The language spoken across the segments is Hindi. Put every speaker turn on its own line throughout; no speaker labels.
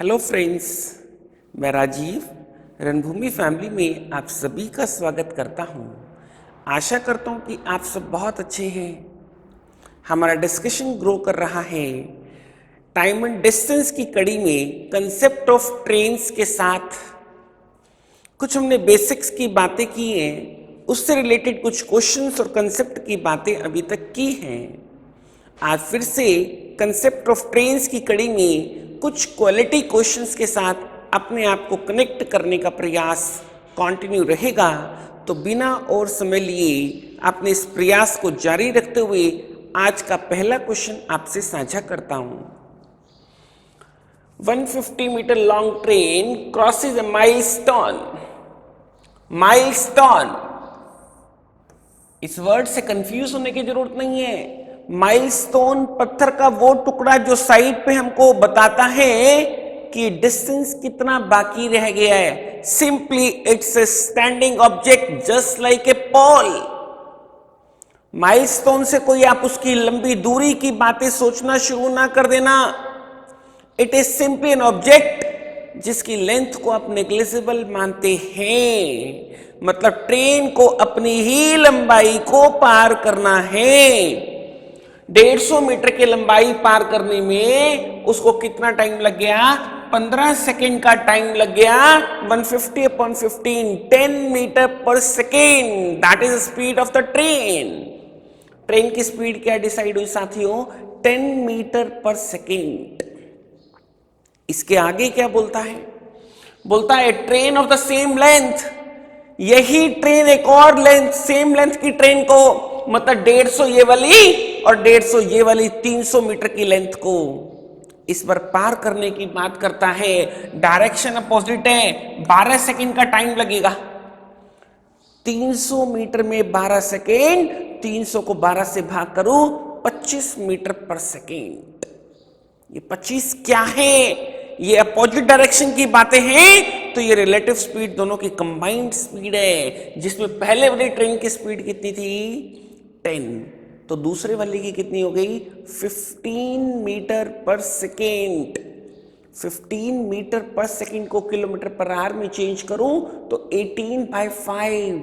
हेलो फ्रेंड्स, मैं राजीव रणभूमि फैमिली में आप सभी का स्वागत करता हूं। आशा करता हूं कि आप सब बहुत अच्छे हैं। हमारा डिस्कशन ग्रो कर रहा है। टाइम एंड डिस्टेंस की कड़ी में कंसेप्ट ऑफ ट्रेन्स के साथ कुछ हमने बेसिक्स की बातें की हैं, उससे रिलेटेड कुछ क्वेश्चंस और कंसेप्ट की बातें अभी तक की हैं। आज फिर से कंसेप्ट ऑफ ट्रेन्स की कड़ी में कुछ क्वालिटी क्वेश्चंस के साथ अपने आप को कनेक्ट करने का प्रयास कंटिन्यू रहेगा। तो बिना और समय लिए अपने इस प्रयास को जारी रखते हुए आज का पहला क्वेश्चन आपसे साझा करता हूं। 150 metre long train crosses a milestone. Milestone, इस वर्ड से कंफ्यूज होने की जरूरत नहीं है। माइलस्टोन पत्थर का वो टुकड़ा जो साइड पे हमको बताता है कि डिस्टेंस कितना बाकी रह गया है। Simply it's a standing object just like a pole. Milestone से कोई आप उसकी लंबी दूरी की बातें सोचना शुरू ना कर देना। It is simply an object जिसकी लेंथ को आप नेग्लिजिबल मानते हैं। मतलब ट्रेन को अपनी ही लंबाई को पार करना है। 150 मीटर की लंबाई पार करने में उसको कितना टाइम लग गया? 15 सेकेंड का टाइम लग गया। 150 अपॉन 15, 10 मीटर पर second, that is speed of the train. Train की स्पीड क्या डिसाइड हुई साथियों? 10 मीटर पर सेकेंड। इसके आगे क्या बोलता है? बोलता है train of the same length. यही ट्रेन एक और लेंथ, सेम लेंथ की ट्रेन को, मतलब 150 ये वाली और 150 ये वाली, 300 मीटर की लेंथ को इस बार पार करने की बात करता है। डायरेक्शन अपोजिट है, 12 सेकेंड का टाइम लगेगा। 300 मीटर में 12 सेकेंड, 300 को 12 से भाग करो, 25 मीटर पर सेकेंड। ये 25 क्या है? ये अपोजिट डायरेक्शन की बातें हैं, तो ये रिलेटिव स्पीड दोनों की कंबाइंड स्पीड है। जिसमें पहले वाली ट्रेन की स्पीड कितनी थी? 10, तो दूसरे वाले की कितनी हो गई? 15 मीटर पर सेकेंड। 15 मीटर पर सेकेंड को किलोमीटर पर आवर में चेंज करूं तो 18/5।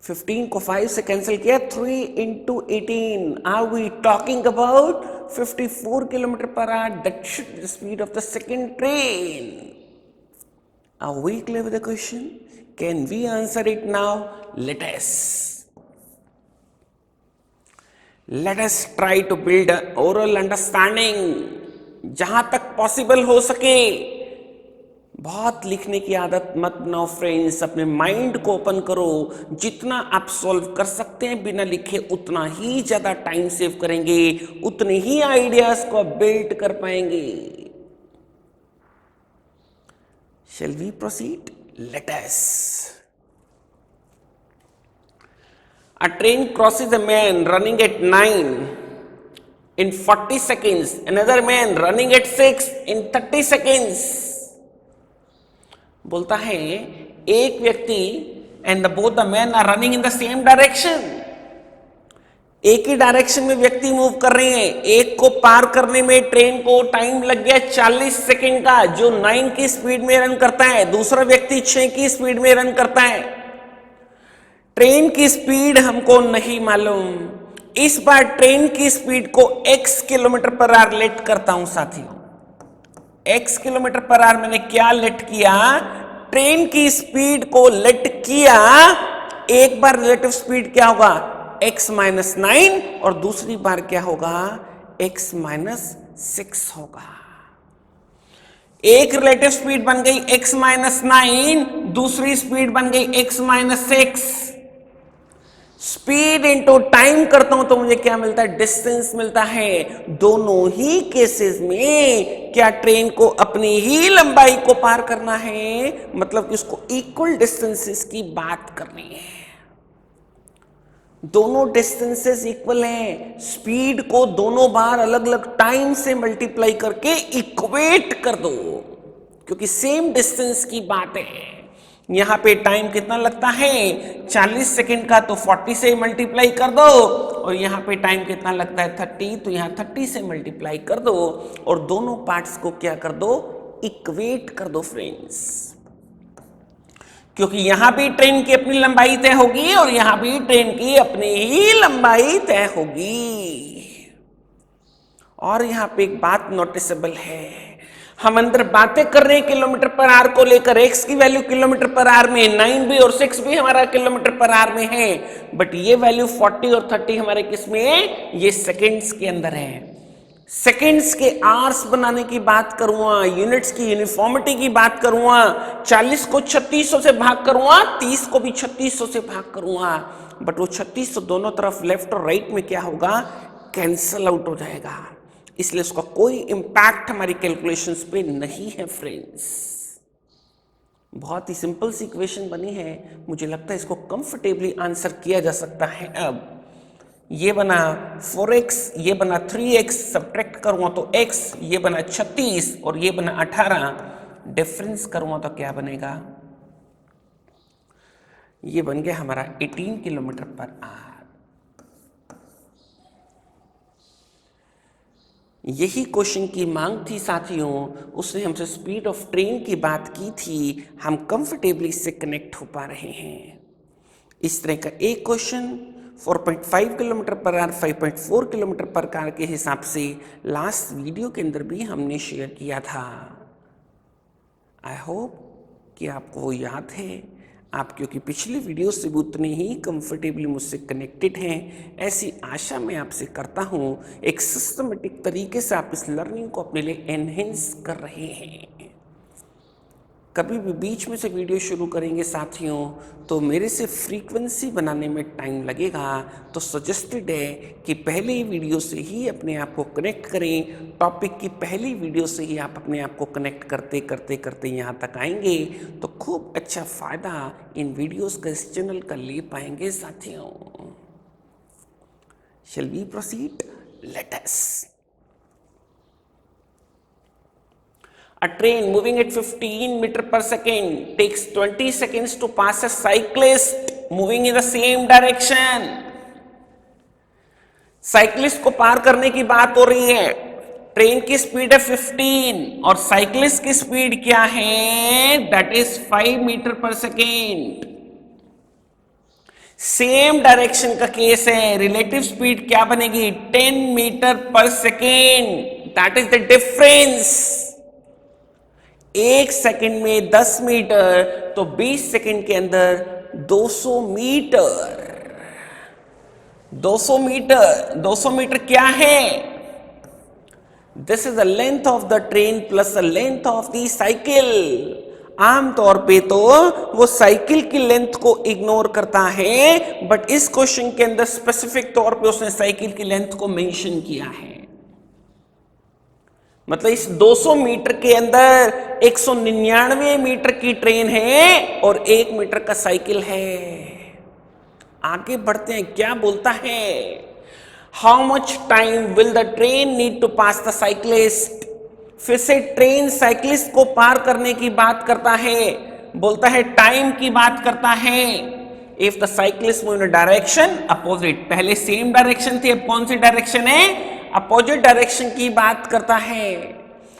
15 को 5 से कैंसिल किया, 3 into 18, are we talking about 54 kilometer per hour? That should be the speed of the second train. Are we clear with the question? Can we answer it now? Let us try to build an oral understanding जहां तक पॉसिबल हो सके। बहुत लिखने की आदत मत बनाओ फ्रेंड्स, अपने माइंड को ओपन करो। जितना आप सॉल्व कर सकते हैं बिना लिखे, उतना ही ज्यादा टाइम सेव करेंगे, उतने ही आइडियाज को बिल्ड कर पाएंगे। Shall we proceed? Let us. A train crosses a man running at 9 in 40 seconds, another man running at 6 in 30 seconds. बोलता है एक व्यक्ति and both the man are running in the same direction. एक ही डायरेक्शन में व्यक्ति मूव कर रहे हैं। एक को पार करने में ट्रेन को टाइम लग गया 40 सेकेंड का, जो 9 की स्पीड में रन करता है। दूसरा व्यक्ति 6 की स्पीड में रन करता है। ट्रेन की स्पीड हमको नहीं मालूम। इस बार ट्रेन की स्पीड को x किलोमीटर पर आवर लेट करता हूं साथियों। x किलोमीटर पर आवर मैंने क्या लेट किया? ट्रेन की स्पीड को लेट किया। एक बार रिलेटिव स्पीड क्या होगा? x माइनस 9, और दूसरी बार क्या होगा? x माइनस 6 होगा। एक रिलेटिव स्पीड बन गई x माइनस 9, दूसरी स्पीड बन गई x minus 6। Speed into time करता हूं तो मुझे क्या मिलता है? डिस्टेंस मिलता है। दोनों ही केसेस में क्या ट्रेन को अपनी ही लंबाई को पार करना है, मतलब कि उसको इक्वल डिस्टेंसेस की बात करनी है। दोनों डिस्टेंसेस इक्वल हैं। स्पीड को दोनों बार अलग अलग टाइम से मल्टीप्लाई करके इक्वेट कर दो, क्योंकि सेम डिस्टेंस की बात है। यहां पे टाइम कितना लगता है? 40 सेकेंड का, तो 40 से मल्टीप्लाई कर दो। और यहां पे टाइम कितना लगता है? 30, तो यहां 30 से मल्टीप्लाई कर दो। और दोनों पार्ट्स को क्या कर दो? इक्वेट कर दो फ्रेंड्स, क्योंकि यहां भी ट्रेन की अपनी लंबाई तय होगी और यहां भी ट्रेन की अपनी ही लंबाई तय होगी। और यहां पे एक बात नोटिसेबल है, हम अंदर बातें कर रहे हैं किलोमीटर पर आवर को लेकर, एक्स की वैल्यू किलोमीटर पर आवर में 9 भी और 6 भी हमारा किलोमीटर पर आवर में है, बट ये वैल्यू 40 और 30 हमारे किस में है, ये सेकेंड्स के अंदर है। सेकेंड्स के आवर्स बनाने की बात करूंगा, यूनिट्स की यूनिफॉर्मिटी की बात करूंगा, 40 को 3600 से भाग करूंगा, 30 को भी 3600 से भाग करूंगा, बट वो 3600 दोनों तरफ लेफ्ट और राइट में क्या होगा, कैंसल आउट हो जाएगा, इसलिए उसका कोई इंपैक्ट हमारी कैलकुलेशंस पे नहीं है फ्रेंड्स। बहुत ही सिंपल सी इक्वेशन बनी है, मुझे लगता है इसको कंफर्टेबली आंसर किया जा सकता है। अब ये बना 4x, ये बना 3x, सब्ट्रैक्ट करूंगा तो x, ये बना 36 और ये बना 18, डिफरेंस करूंगा तो क्या बनेगा, ये बन गया हमारा 18 किलोमीटर पर आवर। यही क्वेश्चन की मांग थी साथियों, उसने हमसे स्पीड ऑफ ट्रेन की बात की थी, हम कंफर्टेबली इससे कनेक्ट हो पा रहे हैं। इस तरह का एक क्वेश्चन 4.5 किलोमीटर पर आवर, 5.4 किलोमीटर पर आवर के हिसाब से लास्ट वीडियो के अंदर भी हमने शेयर किया था। आई होप कि आपको वो याद है, आप क्योंकि पिछली वीडियो से भी उतने ही कंफर्टेबली मुझसे कनेक्टेड हैं, ऐसी आशा मैं आपसे करता हूँ एक सिस्टमेटिक तरीके से आप इस लर्निंग को अपने लिए एनहेंस कर रहे हैं। कभी भी बीच में से वीडियो शुरू करेंगे साथियों तो मेरे से फ्रीक्वेंसी बनाने में टाइम लगेगा, तो सजेस्टेड है कि पहले वीडियो से ही अपने आप को कनेक्ट करें, टॉपिक की पहली वीडियो से ही आप अपने आप को कनेक्ट करते करते करते यहाँ तक आएंगे तो खूब अच्छा फ़ायदा इन वीडियोस का, इस चैनल का ले पाएंगे साथियों। Shall we proceed? Let us. A train moving at 15 meter per second takes 20 seconds to pass a cyclist moving in the same direction. Cyclist को पार करने की बात हो रही है, ट्रेन की स्पीड है 15 और साइक्लिस्ट की स्पीड क्या है, दैट इज 5 मीटर पर सेकेंड। सेम डायरेक्शन का केस है, रिलेटिव स्पीड क्या बनेगी, 10 मीटर पर second, that is the difference. एक सेकंड में 10 मीटर तो 20 सेकंड के अंदर 200 मीटर। 200 मीटर, 200 मीटर क्या है, this is the length of the train plus the length of the cycle. आमतौर पे तो वो साइकिल की लेंथ को इग्नोर करता है, बट इस क्वेश्चन के अंदर स्पेसिफिक तौर पे उसने साइकिल की लेंथ को मेंशन किया है। मतलब इस 200 मीटर के अंदर 199 मीटर की ट्रेन है और 1 मीटर का साइकिल है। आगे बढ़ते हैं, क्या बोलता है, how much time will the train need to pass the cyclist. फिर से ट्रेन साइक्लिस्ट को पार करने की बात करता है, बोलता है टाइम की बात करता है। If the cyclist move in direction opposite, पहले सेम डायरेक्शन थी, अब कौन सी डायरेक्शन है, अपोजिट डायरेक्शन की बात करता है।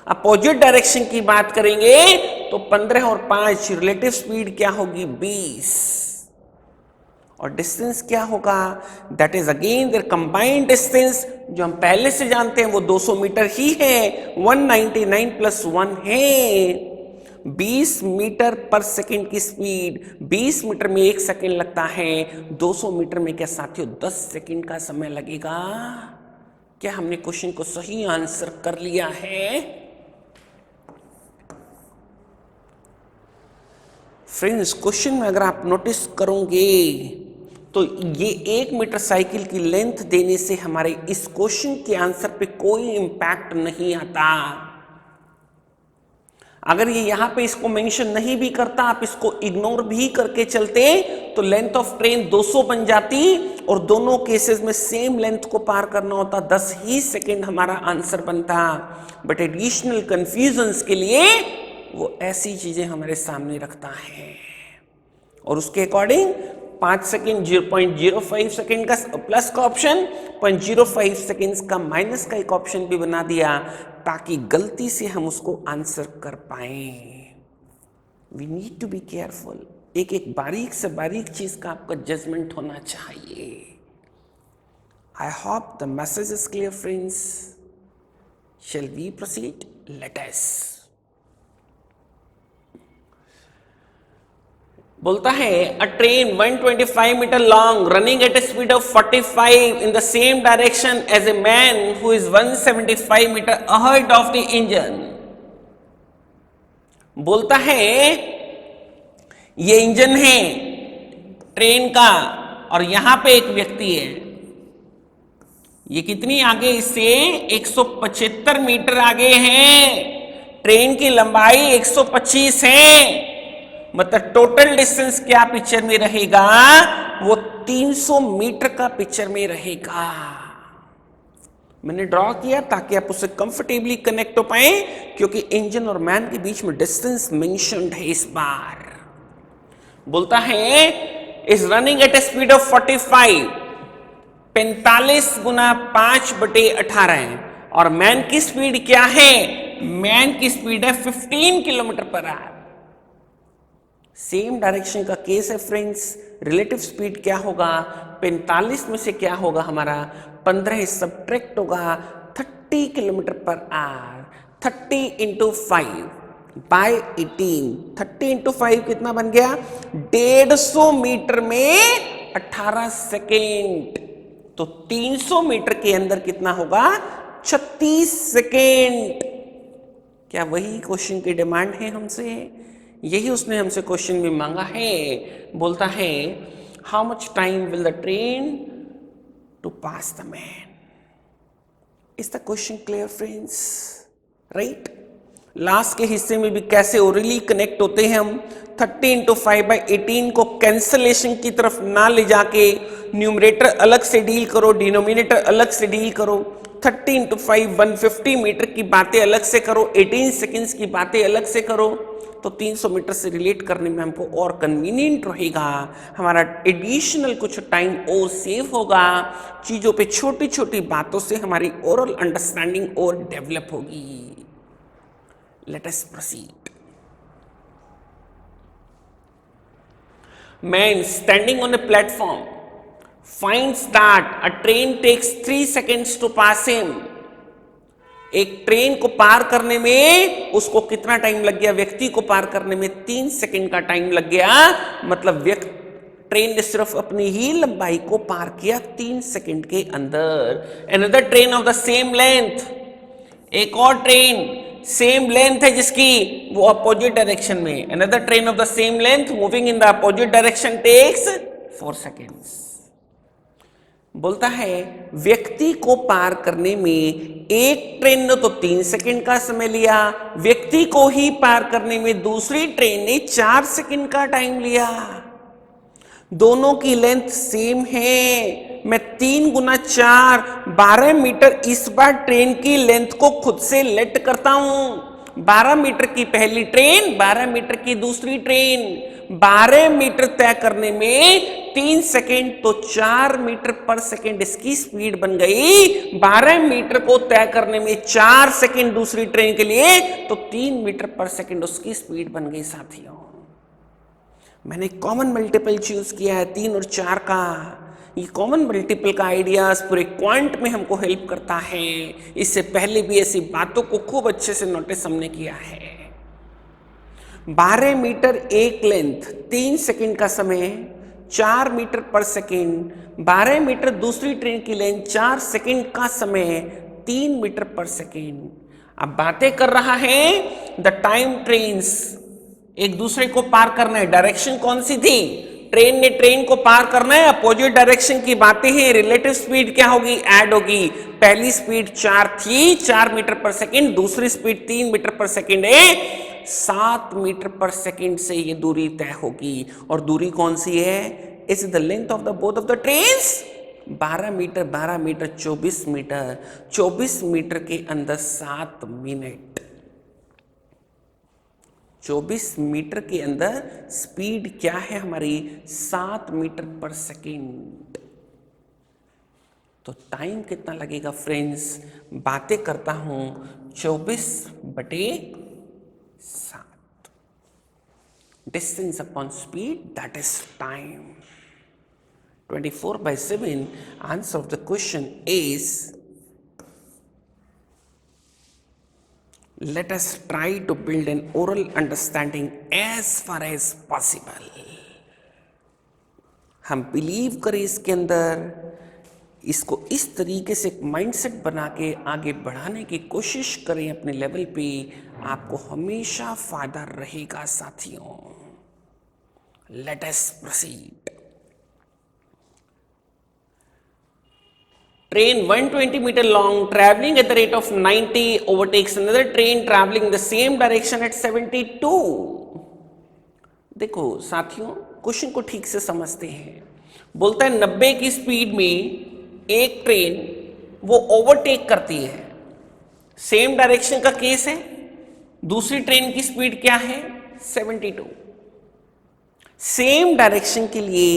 अपोजिट डायरेक्शन की बात करेंगे तो 15 और 5 रिलेटिव स्पीड क्या होगी, 20, और डिस्टेंस क्या होगा, that is again their combined distance, जो हम पहले से जानते हैं वो 200 मीटर ही है, 199 प्लस 1 है। 20 मीटर पर सेकेंड की स्पीड, 20 मीटर में 1 सेकेंड लगता है, 200 मीटर में क्या साथियों 10 सेकेंड का समय लगेगा। क्या हमने क्वेश्चन को सही आंसर कर लिया है फ्रेंड्स? क्वेश्चन में अगर आप नोटिस करोगे तो ये 1 मीटर साइकिल की लेंथ देने से हमारे इस क्वेश्चन के आंसर पे कोई इंपैक्ट नहीं आता। अगर ये यहां पे इसको मेंशन नहीं भी करता, आप इसको इग्नोर भी करके चलते तो लेंथ ऑफ ट्रेन 200 बन जाती और दोनों केसेस में सेम लेंथ को पार करना होता, 10 ही सेकेंड हमारा आंसर बनता। बट एडिशनल कंफ्यूजन्स के लिए वो ऐसी चीजें हमारे सामने रखता है और उसके अकॉर्डिंग 5 सेकेंड 0.05 सेकेंड का प्लस का ऑप्शन, 0.05 सेकेंड्स का माइनस का एक ऑप्शन भी बना दिया ताकि गलती से हम उसको आंसर कर पाए। We need to be careful. एक एक बारीक से बारीक चीज का आपका जजमेंट होना चाहिए। I hope the message is clear friends. Shall we proceed? Let us. बोलता है a train 125 metre long running at a speed of 45 in the same direction as a man who is 175 metre ahead of the engine. बोलता है ये इंजन है ट्रेन का और यहां पे एक व्यक्ति है। ये कितनी आगे इससे 175 मीटर आगे है। ट्रेन की लंबाई 125 है, मतलब टोटल डिस्टेंस क्या पिक्चर में रहेगा? वो 300 मीटर का पिक्चर में रहेगा। मैंने ड्रॉ किया ताकि आप उससे कंफर्टेबली कनेक्ट हो पाए, क्योंकि इंजन और मैन के बीच में डिस्टेंस मेंशन्ड है इस बार। बोलता है is running at a speed of 45, 45 गुना 5/18 है। और मैन की स्पीड क्या है? मैन की स्पीड है 15 किलोमीटर पर आवर। सेम डायरेक्शन का केस है फ्रेंड्स। रिलेटिव स्पीड क्या होगा? 45 में से क्या होगा हमारा? 15 सब्ट्रैक्ट होगा 30 किलोमीटर पर आवर। 30 इंटू 5 बाय 18, 30 इंटू 5 कितना बन गया? 150 मीटर में 18 सेकेंड। तो 300 मीटर के अंदर कितना होगा? 36 सेकेंड। क्या वही क्वेश्चन की डिमांड है हमसे? यही उसने हमसे क्वेश्चन में मांगा है। बोलता है how much time will the train to pass the man? Is the question clear friends? Right. Last के हिस्से में भी कैसे ओरली कनेक्ट होते हैं हम। 30 इंटू 5/18 को कैंसलेशन की तरफ ना ले जाके न्यूमरेटर अलग से डील करो, डिनोमिनेटर अलग से डील करो। 30 इंटू 5 150 मीटर की बातें अलग से करो, 18 सेकेंड्स की बातें अलग से करो, तो 300 मीटर से रिलेट करने में हमको और कन्वीनियंट रहेगा। हमारा एडिशनल कुछ टाइम और सेव होगा। चीजों पे छोटी छोटी बातों से हमारी ओरल अंडरस्टैंडिंग और डेवलप होगी। Let us proceed. Man standing on a platform finds that a train takes 3 seconds to pass him. एक ट्रेन को पार करने में उसको कितना टाइम लग गया? व्यक्ति को पार करने में 3 सेकंड का टाइम लग गया। मतलब ट्रेन ने सिर्फ अपनी ही लंबाई को पार किया 3 सेकंड के अंदर। Another train of the same length, एक और ट्रेन सेम लेंथ है जिसकी, वो अपोजिट डायरेक्शन में। Another train of the same length moving in the opposite direction takes 4 seconds. बोलता है व्यक्ति को पार करने में एक ट्रेन ने तो 3 सेकंड का समय लिया, व्यक्ति को ही पार करने में दूसरी ट्रेन ने 4 सेकंड का टाइम लिया। दोनों की लेंथ सेम है। मैं 3 गुना 4 12 मीटर इस बार ट्रेन की लेंथ को खुद से लेट करता हूं। 12 मीटर की पहली ट्रेन, 12 मीटर की दूसरी ट्रेन। 12 मीटर तय करने में 3 सेकेंड, तो 4 मीटर पर सेकेंड इसकी स्पीड बन गई। 12 मीटर को तय करने में 4 सेकेंड दूसरी ट्रेन के लिए, तो 3 मीटर पर सेकेंड उसकी स्पीड बन गई। साथियों, मैंने कॉमन मल्टीपल चूज किया है 3 और 4 का। ये कॉमन मल्टीपल का आइडियाज पूरे क्वांट में हमको हेल्प करता है। इससे पहले भी ऐसी बातों को खूब अच्छे से नोटिस हमने किया है। 12 मीटर एक लेंथ, 3 सेकंड का समय, 4 मीटर पर सेकंड। 12 मीटर दूसरी ट्रेन की लेंथ, 4 सेकंड का समय, 3 मीटर पर सेकंड। अब बातें कर रहा है द टाइम ट्रेन्स, एक दूसरे को पार करना है। डायरेक्शन कौन सी थी? ट्रेन ने ट्रेन को पार करना है, अपोजिट डायरेक्शन की बातें हैं। रिलेटिव स्पीड क्या होगी? ऐड होगी। पहली स्पीड 4 थी, 4 मीटर पर सेकंड, दूसरी स्पीड 3 मीटर पर सेकंड है। 7 मीटर पर सेकंड से ये दूरी तय होगी। और दूरी कौन सी है? Is the length of the both of the trains. 12 metre 12 metre 24 metre, 24 metre के अंदर 7 मिनट। 24 मीटर के अंदर स्पीड क्या है हमारी 7 मीटर पर सेकेंड। तो टाइम कितना लगेगा फ्रेंड्स, बातें करता हूं 24/7 distance upon speed that is time. 24/7 answer of the question is, let us try to build an oral understanding as far as possible। हम बिलीव करें इसके अंदर, इसको इस तरीके से एक माइंडसेट बना के आगे बढ़ाने की कोशिश करें अपने लेवल पे, आपको हमेशा फायदा रहेगा साथियों। Let us proceed. Train 120 meter long traveling at the rate of 90 overtakes another train traveling in the same direction at 72। देखो साथियों, क्वेश्चन को ठीक से समझते हैं। बोलता है 90 की स्पीड में एक ट्रेन वो ओवरटेक करती है, सेम डायरेक्शन का केस है। दूसरी ट्रेन की स्पीड क्या है 72। सेम डायरेक्शन के लिए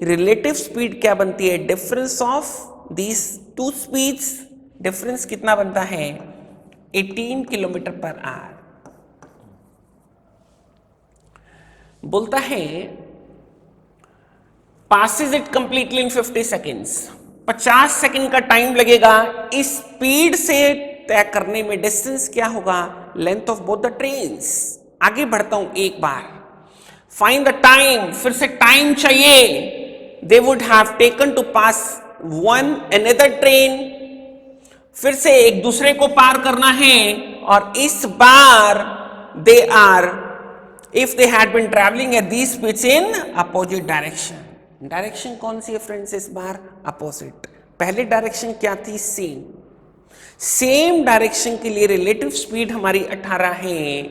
रिलेटिव स्पीड क्या बनती है, difference of these two speeds, difference कितना बनता है 18 किलोमीटर पर आवर। बोलता है passes it completely in 50 seconds, 50 second का टाइम लगेगा इस स्पीड से तय करने में। डिस्टेंस क्या होगा, length of both the trains. आगे बढ़ता हूं एक बार, फाइंड द टाइम, फिर से टाइम चाहिए। They would have taken to pass one another train, फिर से एक दूसरे को पार करना है, और इस बार they are, if they had been travelling at these speeds in opposite direction. Direction कौन सी है फ्रेंड्स इस बार, अपोजिट। पहले डायरेक्शन क्या थी, सेम। सेम डायरेक्शन के लिए रिलेटिव स्पीड हमारी 18 है,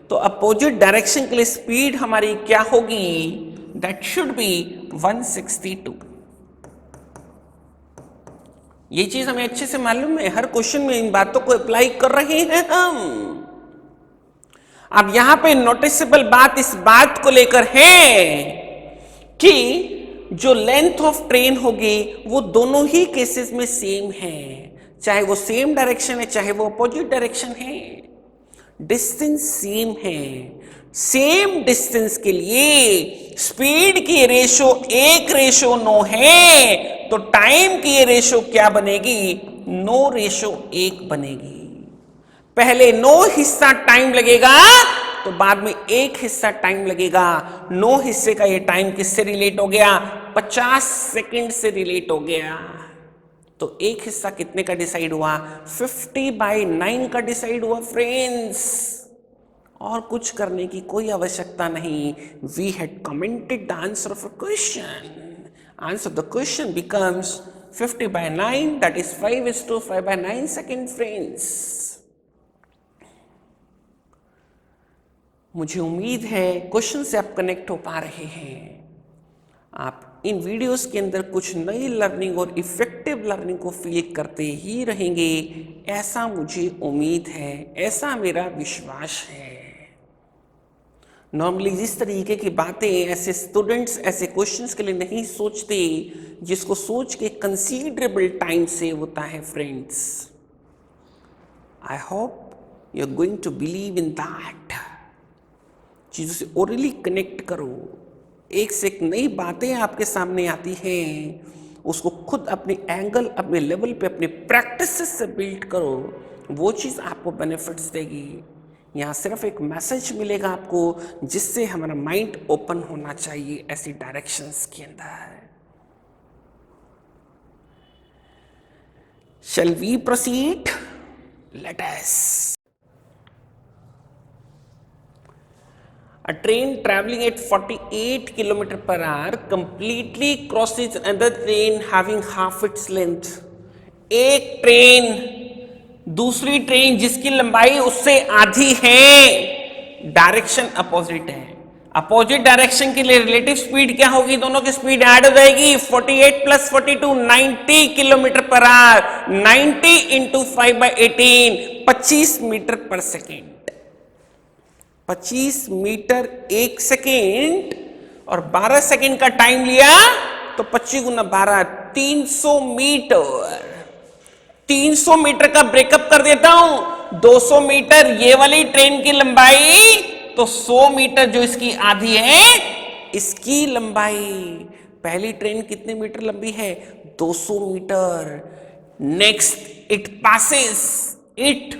तो अपोजिट डायरेक्शन के लिए स्पीड हमारी क्या होगी, दैट शुड बी 162। ये चीज हमें अच्छे से मालूम है, हर क्वेश्चन में इन बातों को अप्लाई कर रहे हैं हम। अब यहां पे नोटिसेबल बात इस बात को लेकर है कि जो लेंथ ऑफ ट्रेन होगी वो दोनों ही केसेस में सेम है, चाहे वो सेम डायरेक्शन है चाहे वो अपोजिट डायरेक्शन है। डिस्टेंस सेम है, सेम डिस्टेंस के लिए स्पीड की रेशो 1:9 है, तो टाइम की ये रेशो क्या बनेगी, 9:1 बनेगी। पहले 9 हिस्सा टाइम लगेगा तो बाद में 1 हिस्सा टाइम लगेगा। 9 हिस्से का ये टाइम किससे रिलेट हो गया, 50 सेकंड से रिलेट हो गया। तो एक हिस्सा कितने का डिसाइड हुआ, 50/9 का डिसाइड हुआ फ्रेंड्स। और कुछ करने की कोई आवश्यकता नहीं। We had commented the answer of a question. Answer the question becomes 50/9, that is 5:5/9 second friends। मुझे उम्मीद है क्वेश्चन से आप कनेक्ट हो पा रहे हैं। आप इन वीडियोस के अंदर कुछ नई लर्निंग और इफेक्टिव लर्निंग को फील करते ही रहेंगे, ऐसा मुझे उम्मीद है, ऐसा मेरा विश्वास है। नॉर्मली जिस तरीके की बातें ऐसे स्टूडेंट्स ऐसे क्वेश्चंस के लिए नहीं सोचते, जिसको सोच के कंसीडरेबल टाइम सेव होता है friends. I hope you are going to believe in that. चीजों से ओरली कनेक्ट करो, एक से एक नई बातें आपके सामने आती हैं, उसको खुद अपने एंगल अपने लेवल पे अपने प्रैक्टिस से बिल्ड करो, वो चीज आपको बेनिफिट्स देगी। यहाँ सिर्फ एक मैसेज मिलेगा आपको, जिससे हमारा माइंड ओपन होना चाहिए ऐसी डायरेक्शंस के अंदर। Shall we proceed? Let us. A train traveling at 48 km per hour completely crosses another train having half its length। एक ट्रेन दूसरी ट्रेन जिसकी लंबाई उससे आधी है, डायरेक्शन अपोजिट है। अपोजिट डायरेक्शन के लिए रिलेटिव स्पीड क्या होगी, दोनों की स्पीड ऐड हो जाएगी। 48 + 42 90 किलोमीटर पर आवर, 90 × 5/18 25 मीटर पर सेकेंड। 25 मीटर 1 सेकेंड और 12 सेकेंड का टाइम लिया तो 25 गुना 12 300 मीटर। 300 मीटर का ब्रेकअप कर देता हूं। 200 मीटर ये वाली ट्रेन की लंबाई, तो 100 मीटर जो इसकी आधी है इसकी लंबाई। पहली ट्रेन कितने मीटर लंबी है? 200 metre. Next it passes, it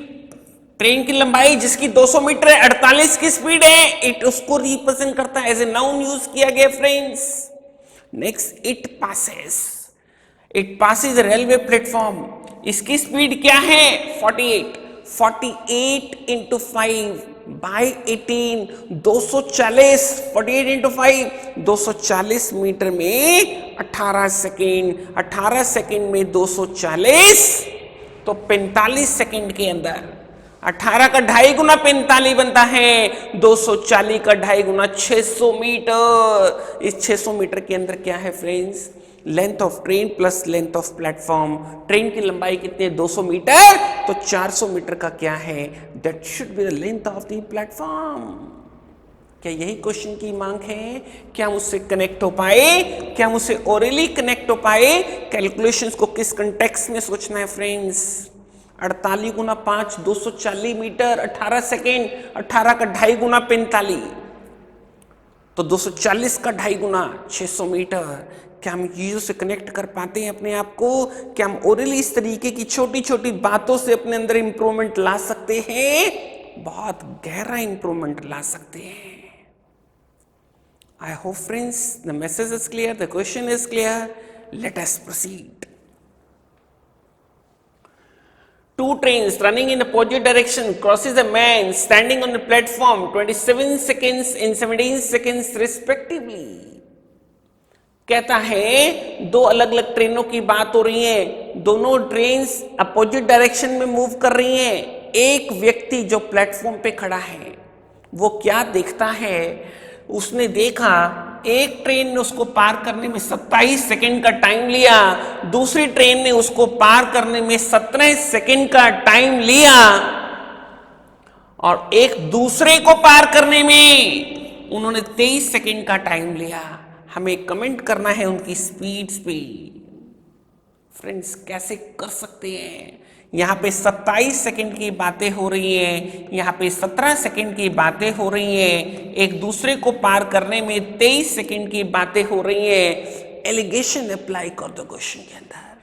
train की लंबाई जिसकी 200 मीटर है, 48 की स्पीड है, इट उसको रिप्रेजेंट करता है, एज ए नाउन यूज किया गया friends. Next it passes railway platform, इसकी स्पीड क्या है? 48 इंटू 5 बाई 18, 240, 48 इंटू 5 240 मीटर में 18 सेकेंड। 18 सेकेंड में 240 तो 45 सेकेंड के अंदर 18 का 2.5 गुना 45 बनता है, 240 का 2.5 गुना 600 मीटर। इस 600 मीटर के अंदर क्या है friends? Length of train plus length of platform. Train की लंबाई कितनी है? 200 मीटर, तो 400 मीटर का क्या है? That should be the length of the platform. क्या यही क्वेश्चन की मांग है? क्या हम उससे कनेक्ट हो पाए? क्या हम उससे ओरली कनेक्ट हो पाए? कैलकुलेशंस को किस कंटेक्स्ट में सोचना है फ्रेंड्स? 48 गुना 5 240 मीटर, 18 सेकेंड, 18 का 2.5 गुना 45, तो 240 का 2.5 गुना 600 मीटर। क्या हम चीजों से कनेक्ट कर पाते हैं अपने आप को? क्या हम ओरली इस तरीके की छोटी छोटी बातों से अपने अंदर इंप्रूवमेंट ला सकते हैं? बहुत गहरा इंप्रूवमेंट ला सकते हैं। I hope friends the message is clear, the question is clear. Let us proceed. Two trains running in opposite direction crosses a man standing on the platform 27 seconds and 17 seconds respectively. कहता है दो अलग अलग ट्रेनों की बात हो रही है, दोनों ट्रेन्स अपोजिट डायरेक्शन में मूव कर रही हैं। एक व्यक्ति जो प्लेटफॉर्म पे खड़ा है वो क्या देखता है? उसने देखा एक ट्रेन ने उसको पार करने में 27 सेकंड का टाइम लिया, दूसरी ट्रेन ने उसको पार करने में 17 सेकंड का टाइम लिया, और एक दूसरे को पार करने में उन्होंने 23 सेकंड का टाइम लिया। हमें कमेंट करना है उनकी स्पीड्स पे। फ्रेंड्स कैसे कर सकते हैं? यहाँ पे 27 सेकंड की बातें हो रही हैं, यहाँ पे 17 सेकंड की बातें हो रही हैं, एक दूसरे को पार करने में 23 सेकंड की बातें हो रही हैं। एलिगेशन अप्लाई कर दो क्वेश्चन के अंदर।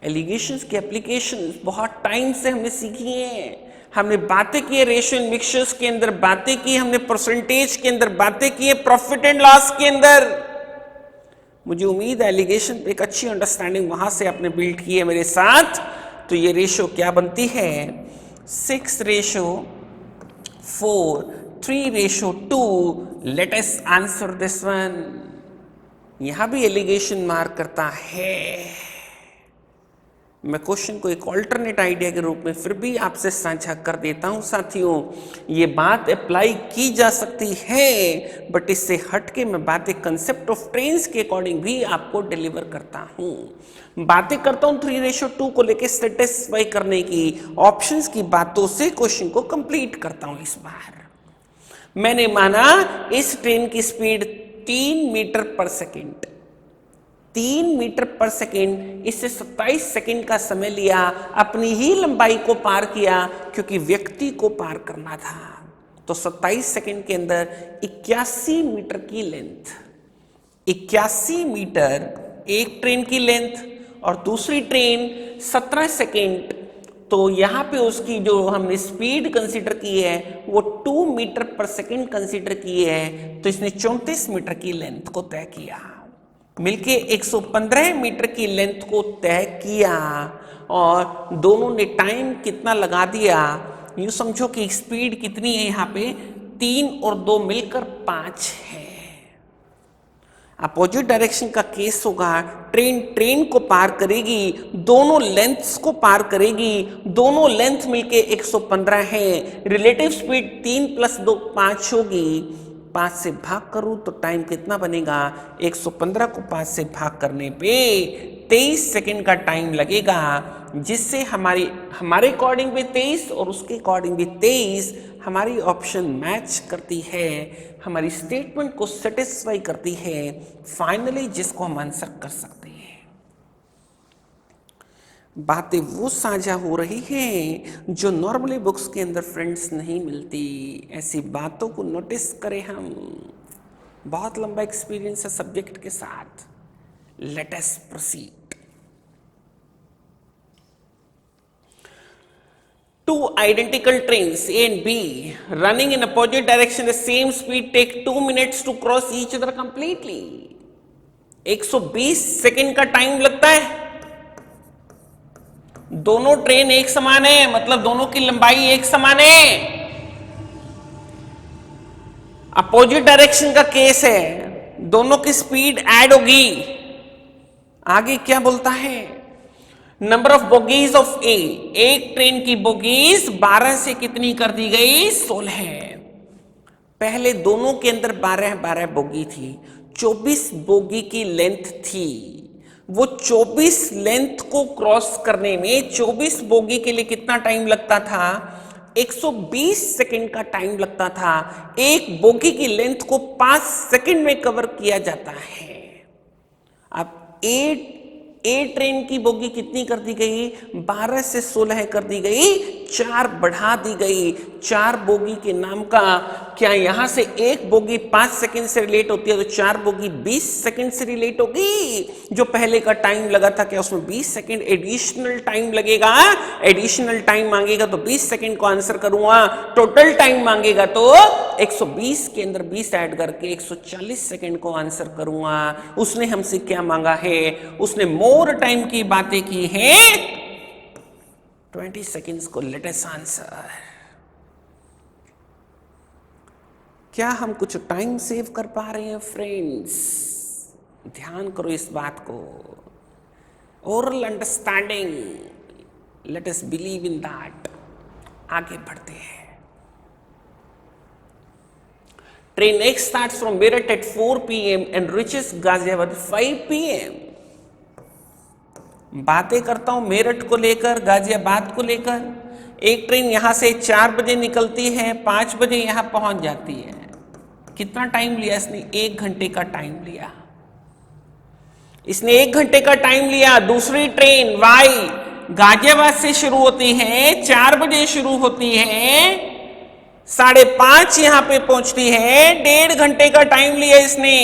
एलिगेशंस की एप्लीकेशन बहुत टाइम से हमने सीखी है। हमने बातें की है रेशियो एंड मिक्सचर्स के अंदर, बातें की हमने परसेंटेज के अंदर, बातें की है प्रॉफिट एंड लॉस के अंदर। मुझे उम्मीद है एलिगेशन पे एक अच्छी अंडरस्टैंडिंग वहां से आपने बिल्ड की है मेरे साथ। तो ये रेशो क्या बनती है? 6:4, 3:2। Let us answer this one. यहां भी एलिगेशन मार्क करता है। मैं क्वेश्चन को एक ऑल्टरनेट आइडिया के रूप में फिर भी आपसे साझा कर देता हूं साथियों। ये बात अप्लाई की जा सकती है, बट इससे हटके मैं बातें कंसेप्ट ऑफ ट्रेन्स के अकॉर्डिंग भी आपको डिलीवर करता हूं। बातें करता हूं 3:2 को लेके सेटिस्फाई करने की, ऑप्शंस की बातों से क्वेश्चन को कंप्लीट करता हूं। इस बार मैंने माना इस ट्रेन की स्पीड 3 मीटर पर सेकेंड, 3 मीटर पर सेकेंड, इससे 27 सेकेंड का समय लिया, अपनी ही लंबाई को पार किया क्योंकि व्यक्ति को पार करना था। तो 27 सेकेंड के अंदर 81 मीटर की लेंथ, 81 मीटर एक ट्रेन की लेंथ, और दूसरी ट्रेन 17 सेकेंड। तो यहां पे उसकी जो हमने स्पीड कंसीडर की है वो 2 मीटर पर सेकेंड कंसीडर की है। तो इसने 34 मीटर की लेंथ को तय किया, मिलके 115 मीटर की लेंथ को तय किया, और दोनों ने टाइम कितना लगा दिया? यूं समझो कि स्पीड कितनी है यहाँ पे? 3 और 2 मिलकर 5 है। अपोजिट डायरेक्शन का केस होगा, ट्रेन को पार करेगी, दोनों लेंथ्स को पार करेगी, दोनों लेंथ मिलके 115 है। रिलेटिव स्पीड 3 + 2 5 होगी। 5 से भाग करूं तो टाइम कितना बनेगा, 115 को 5 से भाग करने पे 23 सेकंड का टाइम लगेगा, जिससे हमारे अकॉर्डिंग भी 23 और उसके अकॉर्डिंग भी 23 हमारी ऑप्शन मैच करती है, हमारी स्टेटमेंट को सेटिस्फाई करती है, फाइनली जिसको हम आंसर कर सकते हैं। बातें वो साझा हो रही हैं जो नॉर्मली बुक्स के अंदर फ्रेंड्स नहीं मिलती। ऐसी बातों को नोटिस करें हम। बहुत लंबा एक्सपीरियंस है सब्जेक्ट के साथ। Let us proceed. Two identical trains A and B running in opposite direction the same speed take 2 minutes to cross each other completely. 120 second का टाइम लगता है। दोनों ट्रेन एक समान है, मतलब दोनों की लंबाई एक समान है। अपोजिट डायरेक्शन का केस है, दोनों की स्पीड ऐड होगी। आगे क्या बोलता है, नंबर ऑफ बोगीज ऑफ ए, एक ट्रेन की बोगीज 12 से कितनी कर दी गई, 16। पहले दोनों के अंदर 12 बोगी थी, 24 बोगी की लेंथ थी। वो 24 लेंथ को क्रॉस करने में 24 बोगी के लिए कितना टाइम लगता था, 120 सेकंड का टाइम लगता था। एक बोगी की लेंथ को 5 सेकंड में कवर किया जाता है। अब ए ट्रेन की बोगी कितनी कर दी गई, 12 से 16 कर दी गई, 4 बढ़ा दी गई। 4 बोगी के नाम का क्या यहां से एक बोगी 5 सेकंड से रिलेट होती है तो 4 बोगी 20 सेकंड से रिलेट होगी। जो पहले का टाइम लगा था क्या उसमें 20 सेकंड एडिशनल टाइम लगेगा। एडिशनल टाइम मांगेगा तो 20 सेकंड को आंसर करूंगा, टोटल टाइम मांगेगा तो 120 के अंदर 20 ऐड करके 140 सेकंड को आंसर करूंगा। उसने हमसे क्या मांगा है, उसने मोर टाइम की बातें की हैं, 20 सेकंड्स को लेट अस आंसर। क्या हम कुछ टाइम सेव कर पा रहे हैं फ्रेंड्स? ध्यान करो इस बात को। Oral understanding, let us believe in that. आगे बढ़ते हैं। Train X starts from Meerut at 4 PM and reaches Ghaziabad 5 PM। बातें करता हूं मेरठ को लेकर, गाजियाबाद को लेकर। एक ट्रेन यहां से 4 बजे निकलती है, 5 बजे यहां पहुंच जाती है। कितना टाइम लिया इसने, 1 घंटे का टाइम लिया। इसने 1 घंटे का टाइम लिया। दूसरी ट्रेन Y गाजियाबाद से शुरू होती है, 4 बजे शुरू होती है, 5:30 यहां पे पहुंचती है, 1.5 घंटे का टाइम लिया इसने।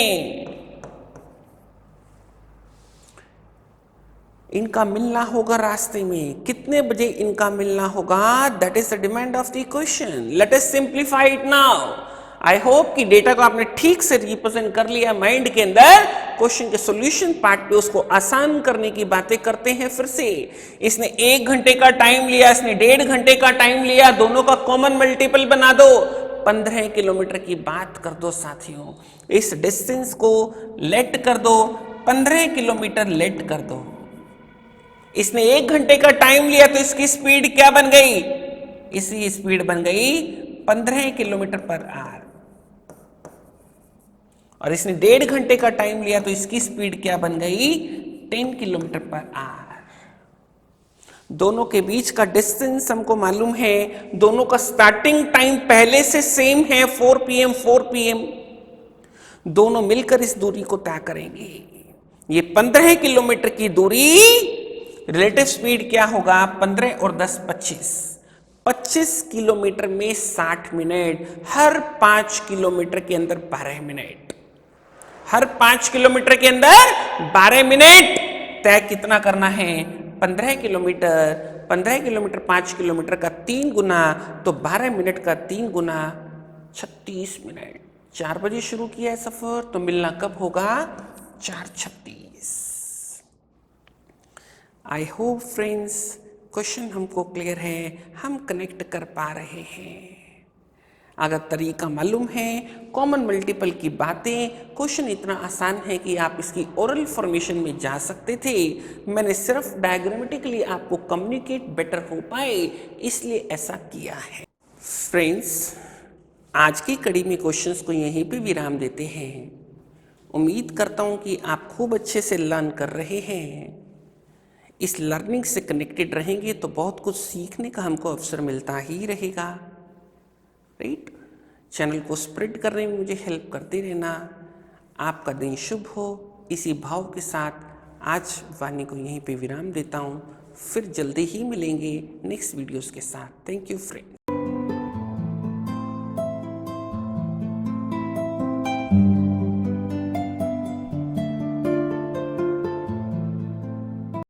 इनका मिलना होगा रास्ते में, कितने बजे इनका मिलना होगा, that is the demand of the question. Let us simplify it now. I hope कि डेटा को आपने ठीक से रिप्रेजेंट कर लिया माइंड के अंदर। क्वेश्चन के सॉल्यूशन पार्ट पे उसको आसान करने की बातें करते हैं फिर से। इसने 1 घंटे का टाइम लिया, इसने 1.5 घंटे का टाइम लिया, दोनों का कॉमन मल्टीपल बना दो, 15 किलोमीटर की बात कर दो साथियों। इस डिस्टेंस को लेट कर दो, 15 किलोमीटर लेट कर दो। इसने 1 घंटे का टाइम लिया तो इसकी स्पीड क्या बन गई, इसी स्पीड बन गई 15 किलोमीटर पर आवर। और इसने 1.5 घंटे का टाइम लिया तो इसकी स्पीड क्या बन गई, 10 किलोमीटर पर आवर। दोनों के बीच का डिस्टेंस हमको मालूम है, दोनों का स्टार्टिंग टाइम पहले से सेम है, 4 PM। दोनों मिलकर इस दूरी को तय करेंगे। ये 15 किलोमीटर की दूरी, रिलेटिव स्पीड क्या होगा, 15 और 10 25 किलोमीटर में 60 मिनट। हर 5 किलोमीटर के अंदर 12 मिनट, हर 5 किलोमीटर के अंदर 12 मिनट। तय कितना करना है, 15 किलोमीटर। 15 किलोमीटर 5 किलोमीटर का 3 गुना, तो 12 मिनट का 3 गुना 36 मिनट। 4 बजे शुरू किया है सफर, तो मिलना कब होगा, 4:36। आई होप फ्रेंड्स क्वेश्चन हमको क्लियर है, हम कनेक्ट कर पा रहे हैं। अगर तरीका मालूम है, कॉमन मल्टीपल की बातें, क्वेश्चन इतना आसान है कि आप इसकी ओरल फॉर्मेशन में जा सकते थे। मैंने सिर्फ डायग्रामेटिकली आपको कम्युनिकेट बेटर हो पाए इसलिए ऐसा किया है। फ्रेंड्स आज की कड़ी में क्वेश्चंस को यहीं पे विराम देते हैं। उम्मीद करता हूँ कि आप खूब अच्छे से लर्न कर रहे हैं। इस लर्निंग से कनेक्टेड रहेंगे तो बहुत कुछ सीखने का हमको अवसर मिलता ही रहेगा, राइट। चैनल को स्प्रेड करने में मुझे हेल्प करते रहना। आपका दिन शुभ हो। इसी भाव के साथ आज वाणी को यहीं पे विराम देता हूँ। फिर जल्दी ही मिलेंगे नेक्स्ट वीडियोस के साथ। Thank you friend.